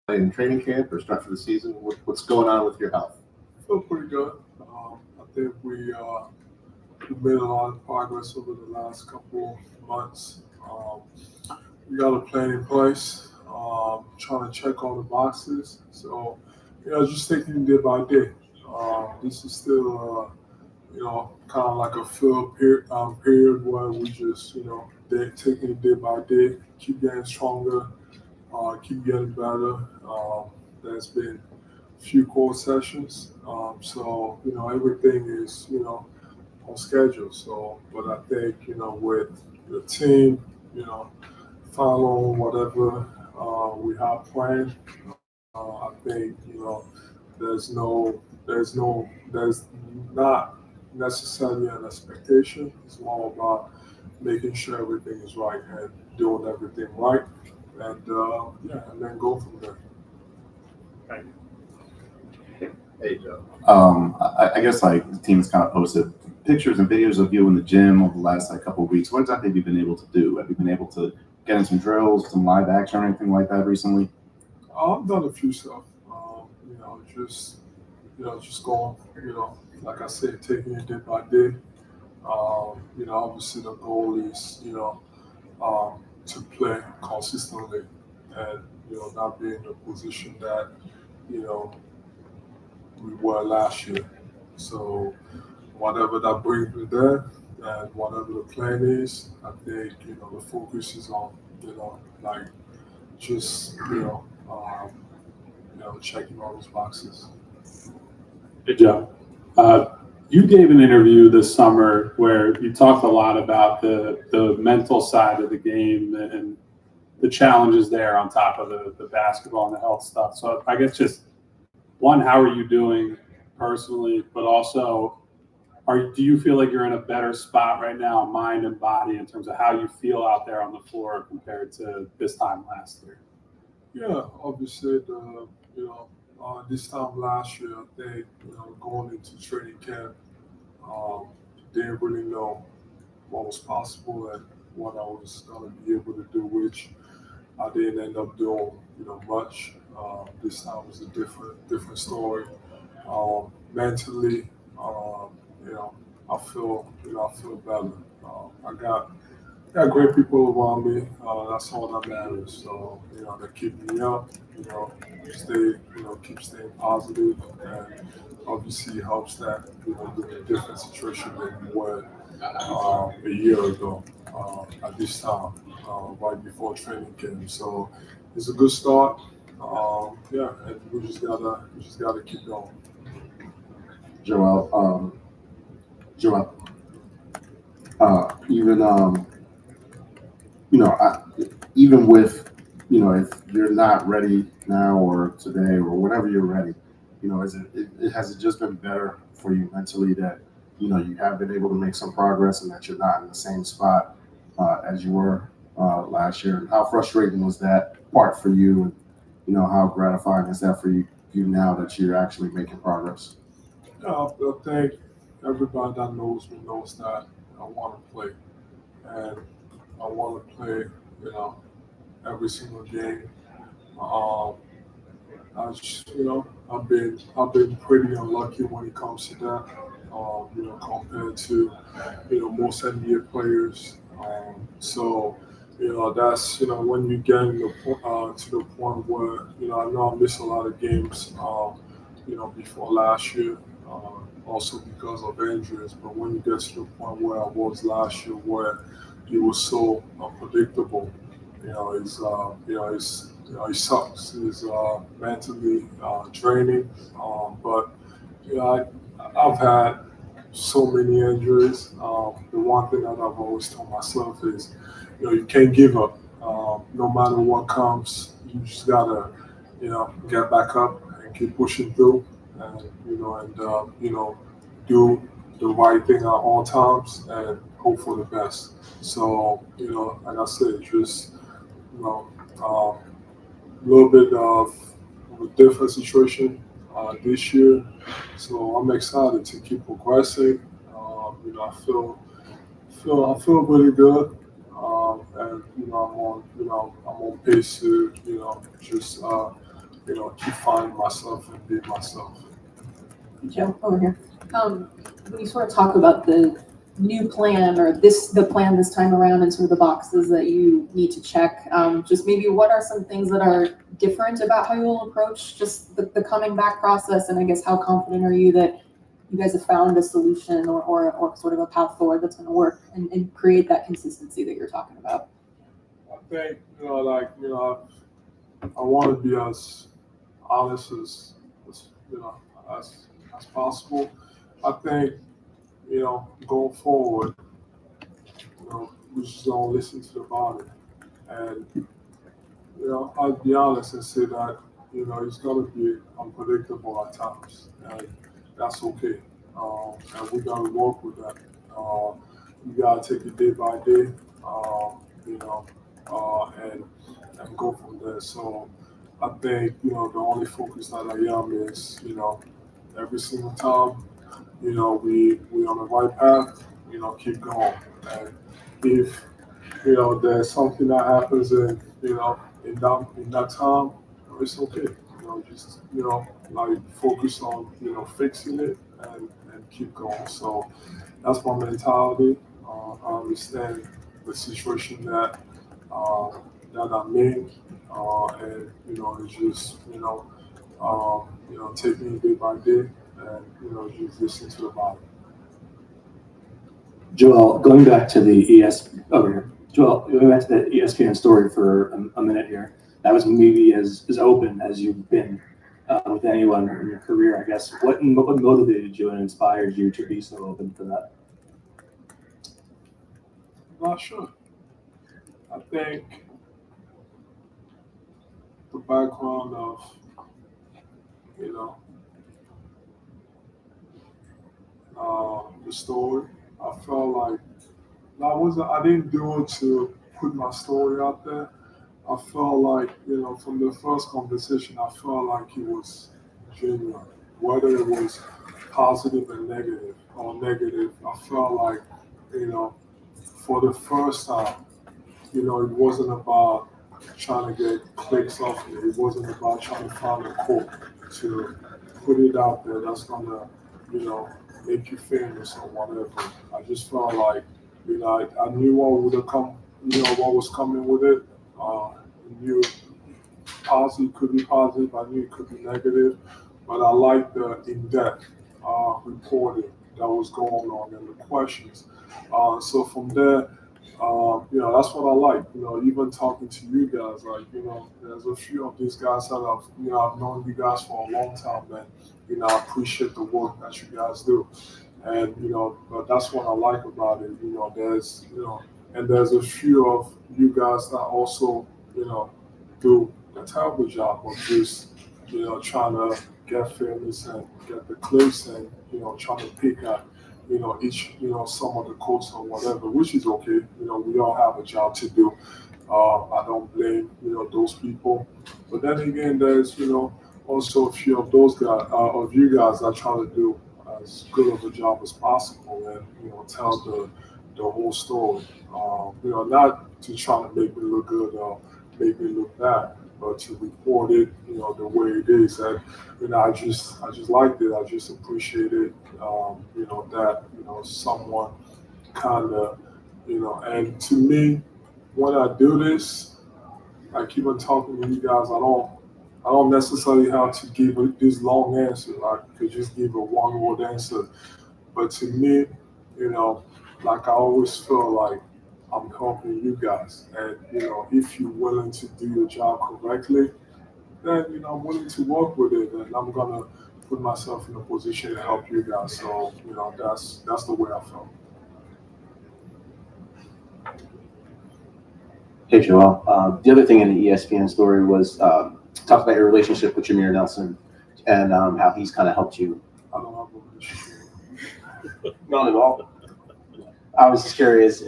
In training camp or start for the season? What's going on with your health? I feel pretty good. I think we made a lot of progress over the last couple months. We got a plan in place, trying to check all the boxes. So, just taking it day by day. This is still, kind of like a fill period where we just, taking it day by day, keep getting stronger, keep getting better. There's been a few core sessions, so everything is on schedule. So, but I think with the team, following whatever we have planned, I think there's not necessarily an expectation. It's more about making sure everything is right and doing everything right, and and then go from there. Hey, Joe. I guess like the team has kind of posted pictures and videos of you in the gym over the last couple of weeks. What exactly have you been able to do? Have you been able to get in some drills, some live action, or anything like that recently? I've done a few stuff. Just going. Like I said, taking it day by day. Obviously the goal is to play consistently, and not be in the position that you know we were last year. So whatever that brings me there, and whatever the plan is, I think the focus is on like just checking all those boxes. Hey, Joe. You gave an interview this summer where you talked a lot about the mental side of the game and the challenges there on top of the basketball and the health stuff. So I guess just one, how are you doing personally, but also do you feel like you're in a better spot right now, mind and body, in terms of how you feel out there on the floor compared to this time last year? Yeah, obviously this time last year, I think going into training camp, didn't really know what was possible and what I was going to be able to do, which I didn't end up doing much. This time was a different story. Mentally, I feel better. I got great people around me. That's all that matters. So they keep me up. Keep staying positive, and obviously helps that with a different situation than we were a year ago at this time, right before training camp. So it's a good start. And we just gotta keep going. Joel, even even with if you're not ready now or today or whenever you're ready, has it just been better for you mentally that you have been able to make some progress and that you're not in the same spot as you were last year? And how frustrating was that part for you? And how gratifying is that for you now that you're actually making progress? I think everybody that knows me knows that I want to play, and I want to play, every single game. Um, I've been pretty unlucky when it comes to that. Compared to most NBA players. So That's when you get to the point where I know I missed a lot of games, before last year, also because of injuries. But when you get to the point where I was last year, where it was so unpredictable, it sucks. It's mentally draining. But I've had so many injuries. The one thing that I've always told myself is, you can't give up. No matter what comes, you just gotta, get back up and keep pushing through, and do the right thing at all times and hope for the best. So, like I said, just you know, a little bit of a different situation this year. So I'm excited to keep progressing. I feel really good, and I'm on pace to just keep finding myself and be myself. Joe, over here. When you sort of talk about the new plan or the plan this time around and sort of the boxes that you need to check, just maybe what are some things that are different about how you'll approach just the coming back process? And I guess how confident are you that you guys have found a solution or sort of a path forward that's going to work and create that consistency that you're talking about? I think I want to be as honest as as as possible. I think going forward, we just don't listen to the body, and I'll be honest and say that it's gonna be unpredictable at times, and that's okay. And we gotta work with that. You gotta take it day by day, you know, and go from there. So I think the only focus that I am is every single time we on the right path, keep going. And if there's something that happens in that time, it's okay. Just like focus on fixing it and keep going. So that's my mentality. I understand the situation uh, that I'm in, and it's just taking it day by day, and just listen to the body. Joel, going back to the over here. Joel, going back to the ESPN story for a minute here. That was maybe as open as you've been with anyone in your career, I guess. What motivated you and inspired you to be so open for that? I'm not sure. I think the background of you know the story. I felt like I didn't do it to put my story out there. I felt like, from the first conversation, I felt like it was genuine. Whether it was positive and negative or negative, I felt like, you know, for the first time, it wasn't about trying to get clicks off it. It wasn't about trying to find a quote to put it out there that's gonna, you know, make you famous or whatever. I just felt like, I knew what would have come, what was coming with it. I knew positive could be positive. I knew it could be negative, but I liked the in-depth reporting that was going on and the questions. So from there, that's what I like. Even talking to you guys, like, there's a few of these guys that I've known you guys for a long time, and I appreciate the work that you guys do, and but that's what I like about it. And there's a few of you guys that also, do a terrible job of just, trying to get famous and get the clicks and trying to pick at each, some of the quotes or whatever, which is okay. We all have a job to do. I don't blame, those people. But then again, there's, also a few of those guys, of you guys that try to do as good of a job as possible and, tell the whole story. Not to try to make me look good or make me look bad, but to report it, the way it is. And, I just liked it. I just appreciated, that, someone kind of, and to me, when I do this, I keep on talking to you guys. I don't necessarily have to give this long answer. I could just give a one-word answer. But to me, you know, like I always feel like I'm helping you guys. And, if you're willing to do your job correctly, then, I'm willing to work with it. And I'm going to put myself in a position to help you guys. So, that's the way I feel. Hey, Joel. The other thing in the ESPN story was talk about your relationship with Jameer Nelson and how he's kind of helped you. I don't have a relationship. Not at all. I was just curious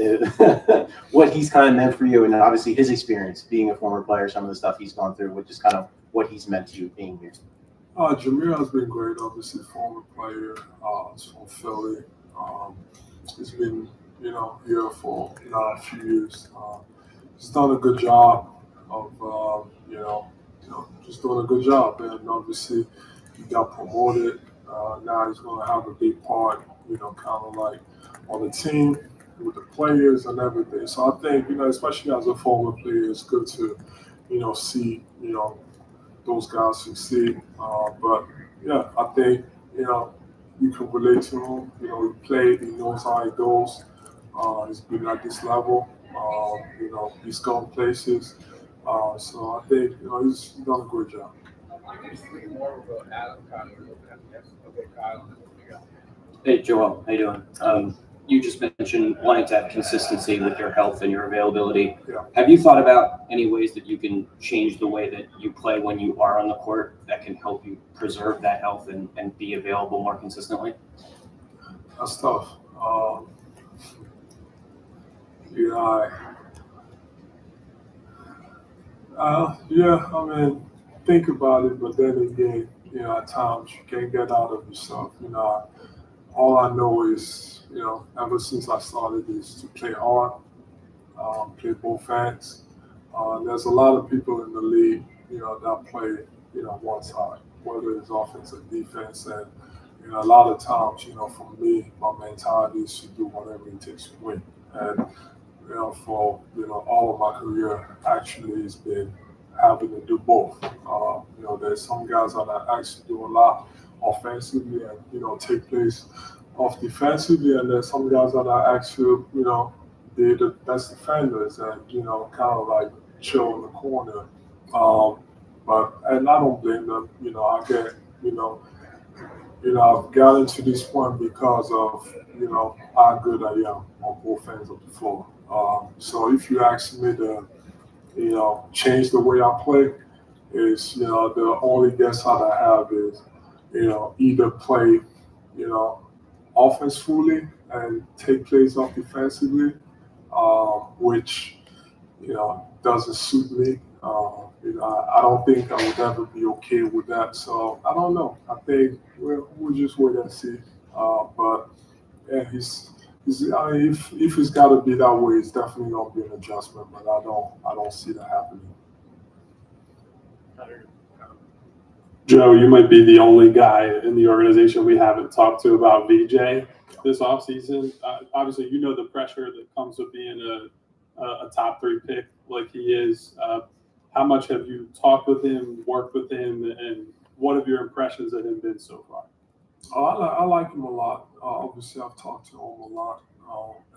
what he's kind of meant for you, and then obviously his experience being a former player, some of the stuff he's gone through, which is kind of what he's meant to you being here. Jameer has been great, obviously, former player. He's from Philly. He's been, here for now a few years. He's done a good job of, just doing a good job. And obviously, he got promoted. Now he's going to have a big part, kind of like on the team with the players and everything. So I think, especially as a former player, it's good to, see, those guys succeed. But yeah, I think, you can relate to him. He played, he knows how it goes. He's been at this level. He's gone places. So I think, he's done a great job. Hey, Joel, how you doing? You just mentioned wanting to have consistency with your health and your availability. Yeah. Have you thought about any ways that you can change the way that you play when you are on the court that can help you preserve that health and be available more consistently? That's tough. Yeah, I mean, think about it, but then again, at times you can't get out of yourself. All I know is, ever since I started is to play hard, play both ends. There's a lot of people in the league, that play, one side, whether it's offense or defense. And, a lot of times, for me, my mentality is to do whatever it takes to win. And, for, all of my career, actually, it's been having to do both. There's some guys that I actually do a lot offensively and, take plays off defensively. And there's some guys that I actually, they're the best defenders and, kind of like chill in the corner. And I don't blame them. I get, I've gotten to this point because of, how good I am on both ends of the floor. So if you ask me to, change the way I play, is, the only guess that I have is, either play, offense fully and take plays off defensively, which, doesn't suit me. I don't think I would ever be okay with that. So I don't know. I think we'll just wait and see. But yeah, I mean, if it's got to be that way, it's definitely gonna be an adjustment. But I don't see that happening. Joe, you might be the only guy in the organization we haven't talked to about VJ this offseason. Obviously, the pressure that comes with being a top 3 pick like he is. How much have you talked with him, worked with him, and what have your impressions of him been so far? I like him a lot. Obviously, I've talked to him a lot.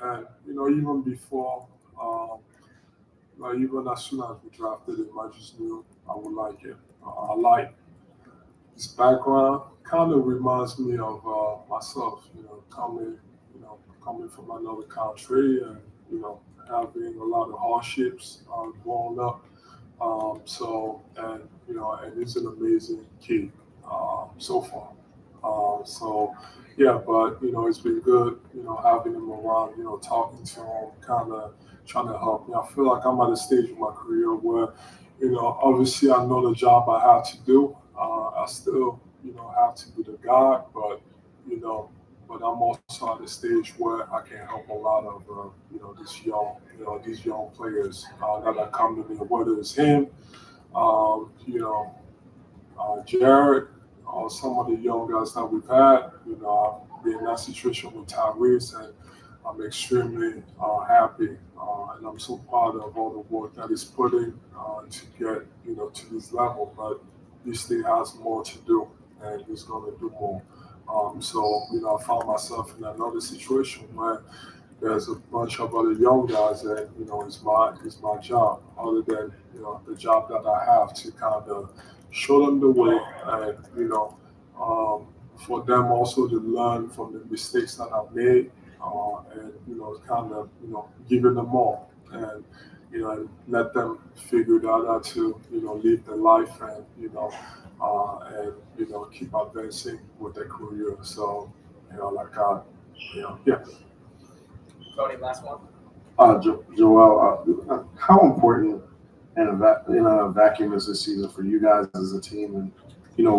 And, even before, even as soon as we drafted him, I just knew I would like him. I like his background. Kind of reminds me of myself, coming from another country and, having a lot of hardships growing up. And he's an amazing kid so far. But it's been good, having him around, talking to him, kind of trying to help me. I feel like I'm at a stage in my career where, obviously I know the job I have to do. I still, have to be the guy, but I'm also at a stage where I can help a lot of, these young players that are coming in, whether it's him, Jared, some of the young guys that we've had. I've been in that situation with Tyrese, and I'm extremely happy, and I'm so proud of all the work that he's putting to get to this level. But he still has more to do, and he's going to do more. So I found myself in another situation where there's a bunch of other young guys that it's my job, other than the job that I have to kind of show them the way, and um, for them also to learn from the mistakes that I've made, and kind of giving them more, and and let them figure it out how to live their life, and keep advancing with their career. So like yeah. Tony, last one. Joel, how important in a vacuum is this season for you guys as a team? And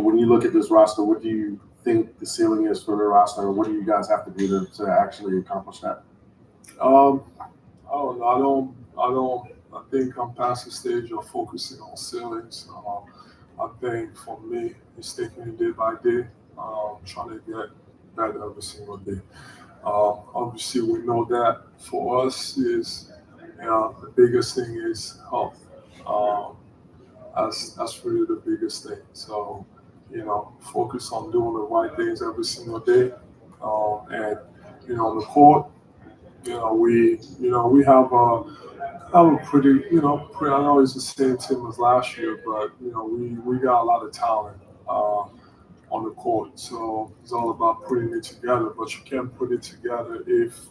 when you look at this roster, what do you think the ceiling is for the roster? What do you guys have to do to actually accomplish that? I don't know. I think I'm past the stage of focusing on ceilings. I think for me, it's taking it day by day, trying to get better every single day. Obviously, we know that for us is the biggest thing is health. Um, that's really the biggest thing. So, focus on doing the right things every single day, and on the court, we have a pretty, I know it's the same team as last year, but we got a lot of talent on the court. So it's all about putting it together. But you can't put it together if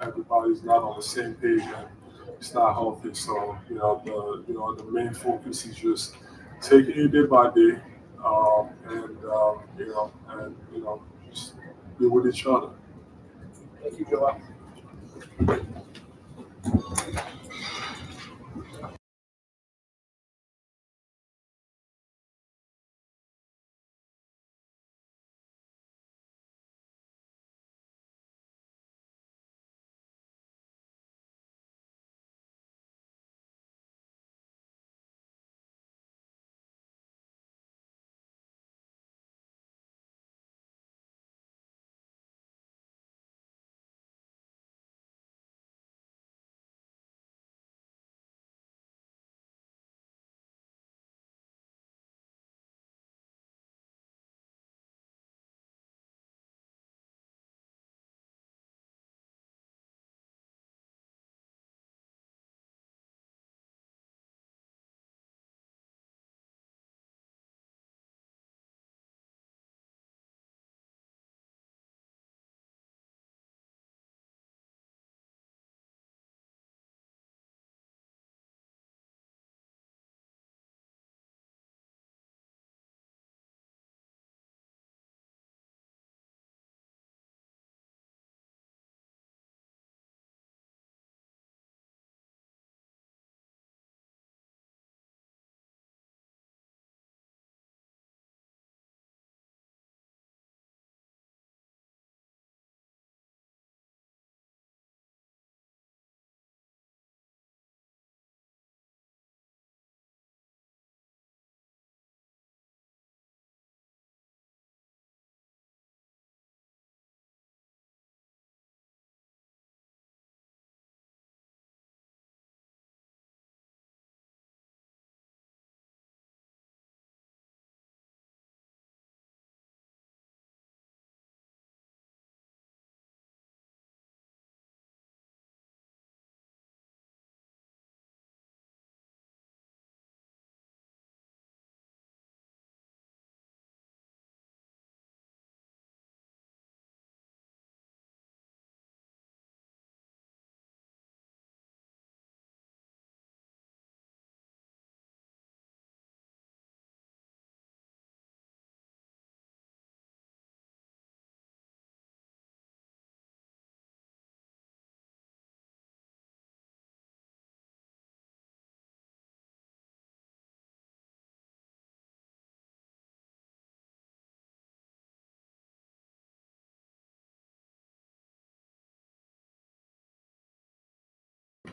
everybody's not on the same page and it's not healthy. So the main focus is just taking it day by day, and just be with each other. Thank you, Joel.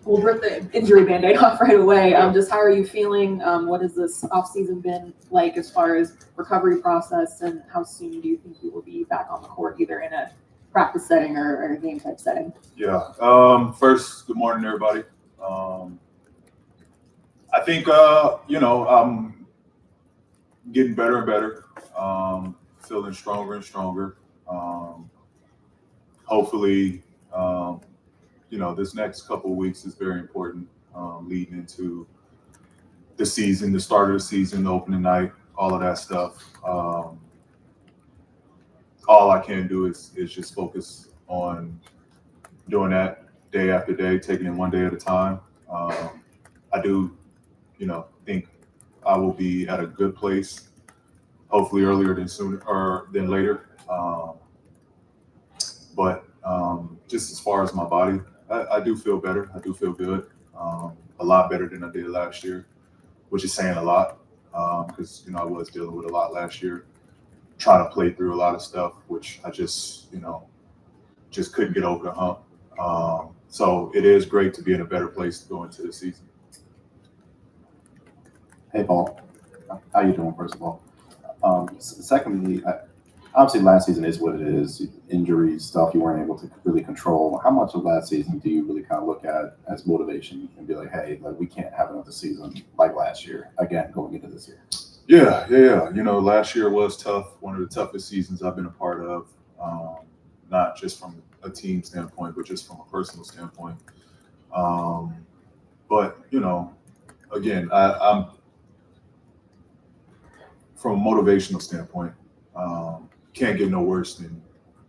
We'll rip the injury band-aid off right away. Just how are you feeling? What has this off-season been like as far as recovery process, and how soon do you think you will be back on the court, either in a practice setting or a game type setting? Yeah. First, good morning, everybody. I think I'm getting better and better. Feeling stronger and stronger. Hopefully, this next couple of weeks is very important, leading into the season, the start of the season, the opening night, all of that stuff. All I can do is just focus on doing that day after day, taking it one day at a time. I do, think I will be at a good place, hopefully earlier than sooner or than later. But just as far as my body, I do feel better. I do feel good, a lot better than I did last year, which is saying a lot because I was dealing with a lot last year, trying to play through a lot of stuff, which I just couldn't get over the hump. So it is great to be in a better place to go into the season. Hey, Paul. How you doing, first of all? Secondly, obviously last season is what it is. Injuries, stuff you weren't able to really control. How much of last season do you really kind of look at as motivation and be like, hey, like we can't have another season like last year, again, going into this year? Yeah. Last year was tough. One of the toughest seasons I've been a part of, not just from a team standpoint, but just from a personal standpoint. But again, I'm from a motivational standpoint, can't get no worse than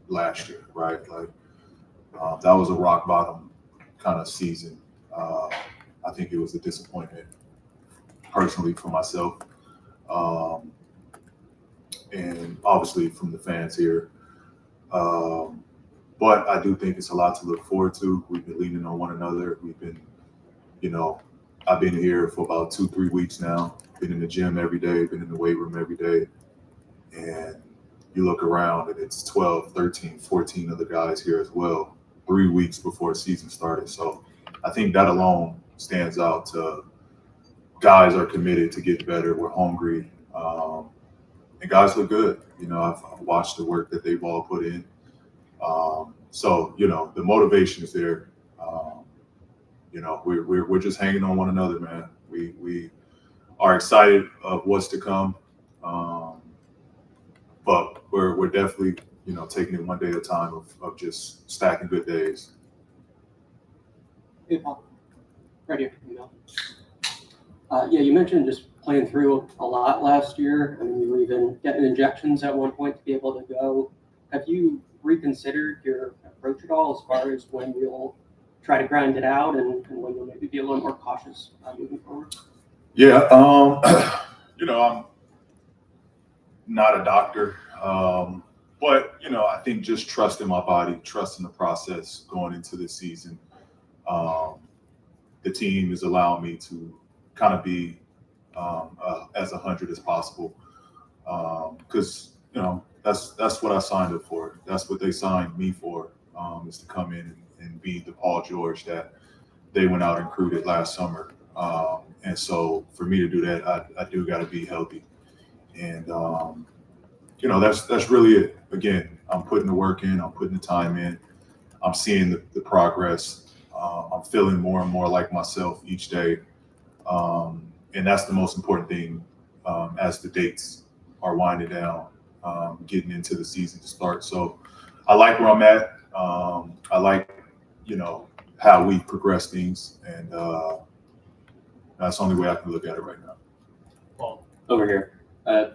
last year, right? Like that was a rock bottom kind of season. I think it was a disappointment personally for myself, and obviously from the fans here. But I do think it's a lot to look forward to. We've been leaning on one another. We've been, I've been here for about 2-3 weeks now. Been in the gym every day, been in the weight room every day. And you look around and it's 12, 13, 14 other guys here as well, 3 weeks before the season started. So I think that alone stands out to guys are committed to get better. We're hungry. And guys look good. I've watched the work that they've all put in. So, the motivation is there. We're just hanging on one another, man. We are excited of what's to come. But we're definitely, taking it one day at a time of just stacking good days. Hey, Paul. Right here. You mentioned just playing through a lot last year. I mean, you were even getting injections at one point to be able to go. Have you reconsidered your approach at all as far as when you'll try to grind it out and when you'll maybe be a little more cautious moving forward? Yeah, I'm not a doctor, but I think just trusting my body, trusting the process going into the season. The team is allowing me to kind of be as 100 as possible, because that's what I signed up for. That's what they signed me for, is to come in and be the Paul George that they went out and recruited last summer. And so for me to do that, I do got to be healthy. And, that's really it. Again, I'm putting the work in, I'm putting the time in, I'm seeing the progress. I'm feeling more and more like myself each day. And that's the most important thing as the dates are winding down, getting into the season to start. So I like where I'm at. I like, how we progress things. And that's the only way I can look at it right now. Paul, over here.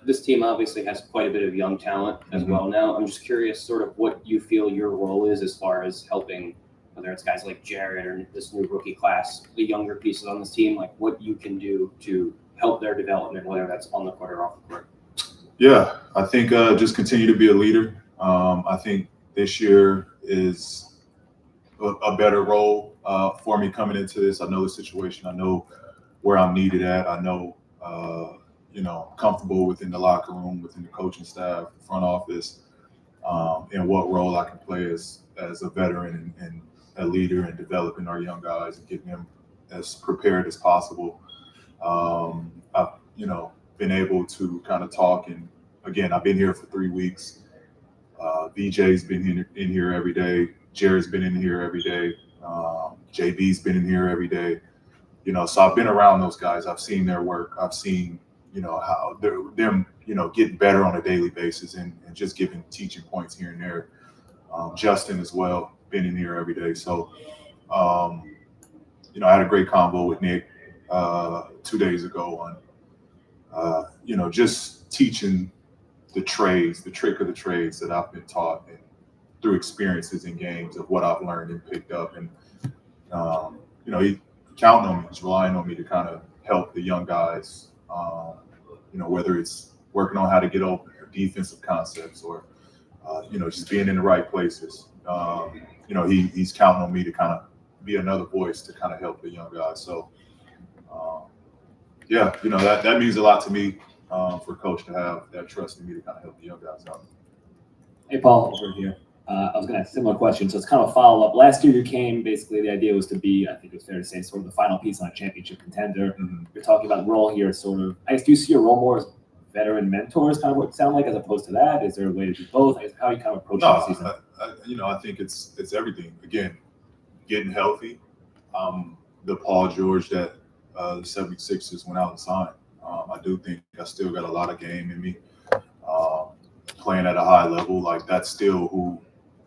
This team obviously has quite a bit of young talent as well now. I'm just curious sort of what you feel your role is as far as helping, whether it's guys like Jared or this new rookie class, the younger pieces on this team, like what you can do to help their development, whether that's on the court or off the court. Yeah, I think just continue to be a leader. I think this year is a better role for me coming into this. I know the situation. I know where I'm needed at. I know, comfortable within the locker room, within the coaching staff, the front office, and what role I can play as a veteran and a leader in developing our young guys and getting them as prepared as possible. I've, been able to kind of talk, and again, I've been here for 3 weeks. VJ's been in here every day. Jared's been in here every day. JB's been in here every day. You know, so I've been around those guys. I've seen their work. I've seen, you know, how them, you know, getting better on a daily basis and just giving teaching points here and there. Justin as well, been in here every day. So, you know, I had a great convo with Nick 2 days ago on, you know, just teaching the trades, the trick of the trades that I've been taught and through experiences in games of what I've learned and picked up. And, you know, he counting on me, he's relying on me to kind of help the young guys, you know, whether it's working on how to get open or defensive concepts or, you know, just being in the right places. You know, he's counting on me to kind of be another voice to kind of help the young guys. So, yeah, you know, that means a lot to me for Coach to have that trust in me to kind of help the young guys out. Hey, Paul, over here. I was going to ask a similar question, so it's kind of a follow-up. Last year you came, basically the idea was to be, I think it's fair to say, sort of the final piece on a championship contender. Mm-hmm. You're talking about the role here, sort of, I guess, do you see your role more as veteran mentors, kind of what it sounds like, as opposed to that? Is there a way to do both? I guess, how are you kind of approaching the season? You know, I think it's everything. Again, getting healthy. The Paul George that the 76ers went out and signed. I do think I still got a lot of game in me. Playing at a high level, like that's still who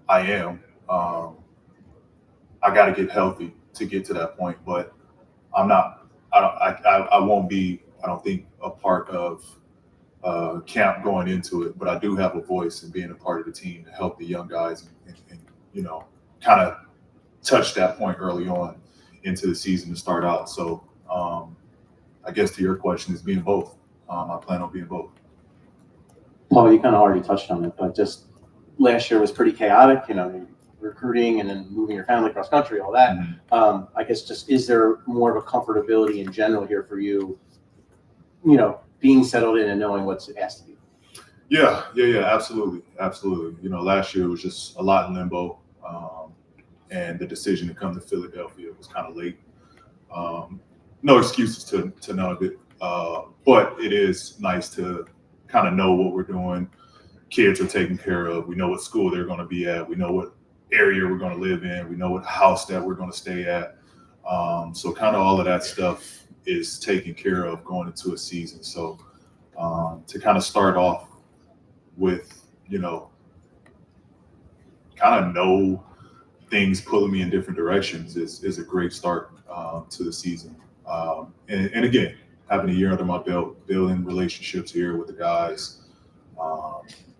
I am. I got to get healthy to get to that point, but I'm not. I won't be. I don't think a part of camp going into it, but I do have a voice and being a part of the team to help the young guys and you know, kind of touch that point early on into the season to start out. So I guess to your question is being both. I plan on being both. Paul, you kind of already touched on it, but just last year was pretty chaotic, you know, recruiting and then moving your family across country, all that. Mm-hmm. I guess just is there more of a comfortability in general here for you, you know, being settled in and knowing what's asked of you? Yeah, absolutely. You know, last year was just a lot in limbo, and the decision to come to Philadelphia was kind of late. No excuses to none of it, but it is nice to kind of know what we're doing. Kids are taken care of. We know what school they're going to be at. We know what area we're going to live in. We know what house that we're going to stay at. So kind of all of that stuff is taken care of going into a season. So to kind of start off with, you know, kind of know things pulling me in different directions is a great start to the season. And again, having a year under my belt, building relationships here with the guys,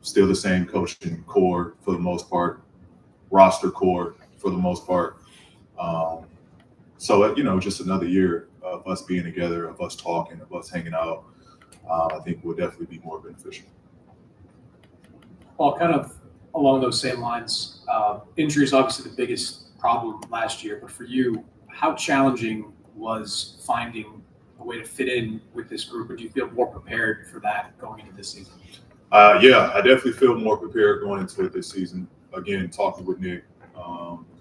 still the same coaching core for the most part, roster core for the most part. So, you know, just another year of us being together, of us talking, of us hanging out, I think will definitely be more beneficial. Well, kind of along those same lines, injury is obviously the biggest problem last year, but for you, how challenging was finding a way to fit in with this group, or do you feel more prepared for that going into this season? Yeah, I definitely feel more prepared going into it this season. Again, talking with Nick,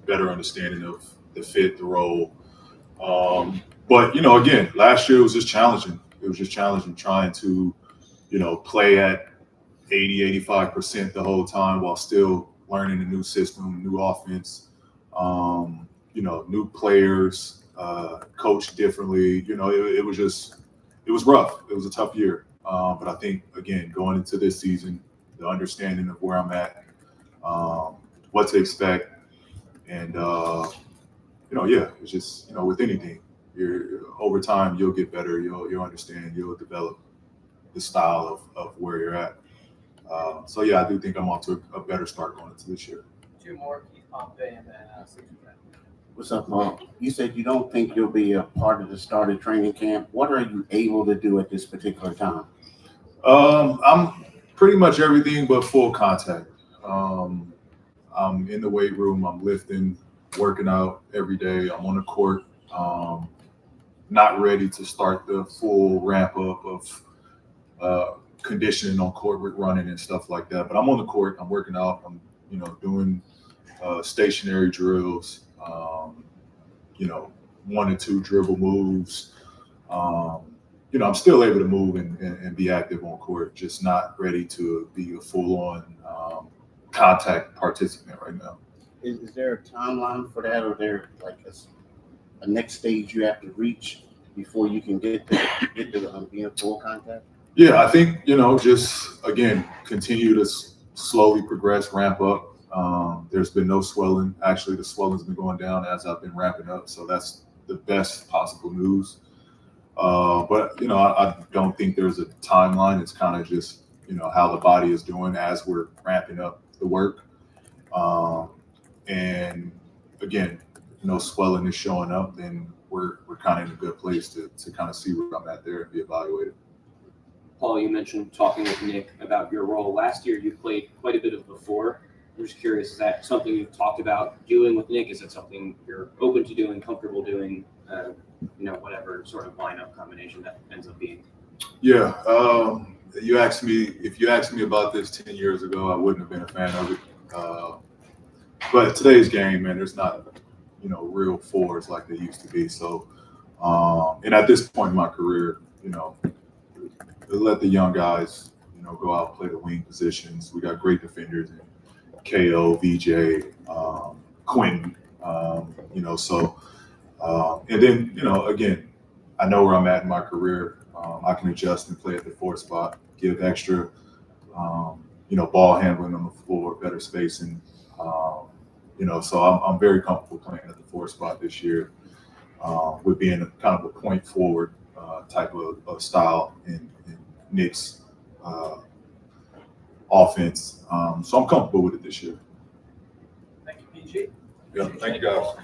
better understanding of the fit, the role. But, you know, again, last year was just challenging. It was just challenging trying to, you know, play at 80-85% the whole time while still learning a new system, new offense, you know, new players, coached differently. You know, it was rough. It was a tough year. But I think, again, going into this season, the understanding of where I'm at, what to expect, and, you know, yeah, it's just, you know, with anything, over time, you'll get better. You'll understand. You'll develop the style of where you're at. So, yeah, I do think I'm off to a better start going into this year. Two more, Keith Pompey and then Steve. What's up, Paul? You said you don't think you'll be a part of the start of training camp. What are you able to do at this particular time? I'm pretty much everything but full contact. I'm in the weight room. I'm lifting, working out every day. I'm on the court. Not ready to start the full ramp up of conditioning on court with running and stuff like that. But I'm on the court. I'm working out. I'm, you know, doing stationary drills. You know, 1 and 2 dribble moves. You know, I'm still able to move and be active on court, just not ready to be a full-on contact participant right now. Is there a timeline for that, or there like a next stage you have to reach before you can get to being full contact? Yeah, I think, just again, continue to slowly progress, ramp up. There's been no swelling. Actually, the swelling's been going down as I've been ramping up. So that's the best possible news. But, I don't think there's a timeline. It's kind of just, how the body is doing as we're ramping up the work. And again, no swelling is showing up, then we're kind of in a good place to kind of see where I'm at there and be evaluated. Paul, you mentioned talking with Nick about your role. Last year, you played quite a bit of the four. I'm just curious, is that something you've talked about doing with Nick? Is it something you're open to doing, comfortable doing, whatever sort of lineup combination that ends up being? Yeah. If you asked me about this 10 years ago, I wouldn't have been a fan of it. But today's game, man, there's not, real fours like they used to be. So, and at this point in my career, let the young guys, go out and play the wing positions. We got great defenders in KO, VJ, Quentin, and then, again, I know where I'm at in my career. I can adjust and play at the four spot, give extra, ball handling on the floor, better spacing. So I'm very comfortable playing at the four spot this year, with being kind of a point forward type of style in Nick's offense. So I'm comfortable with it this year. Thank you, PG. Yeah, thank you guys.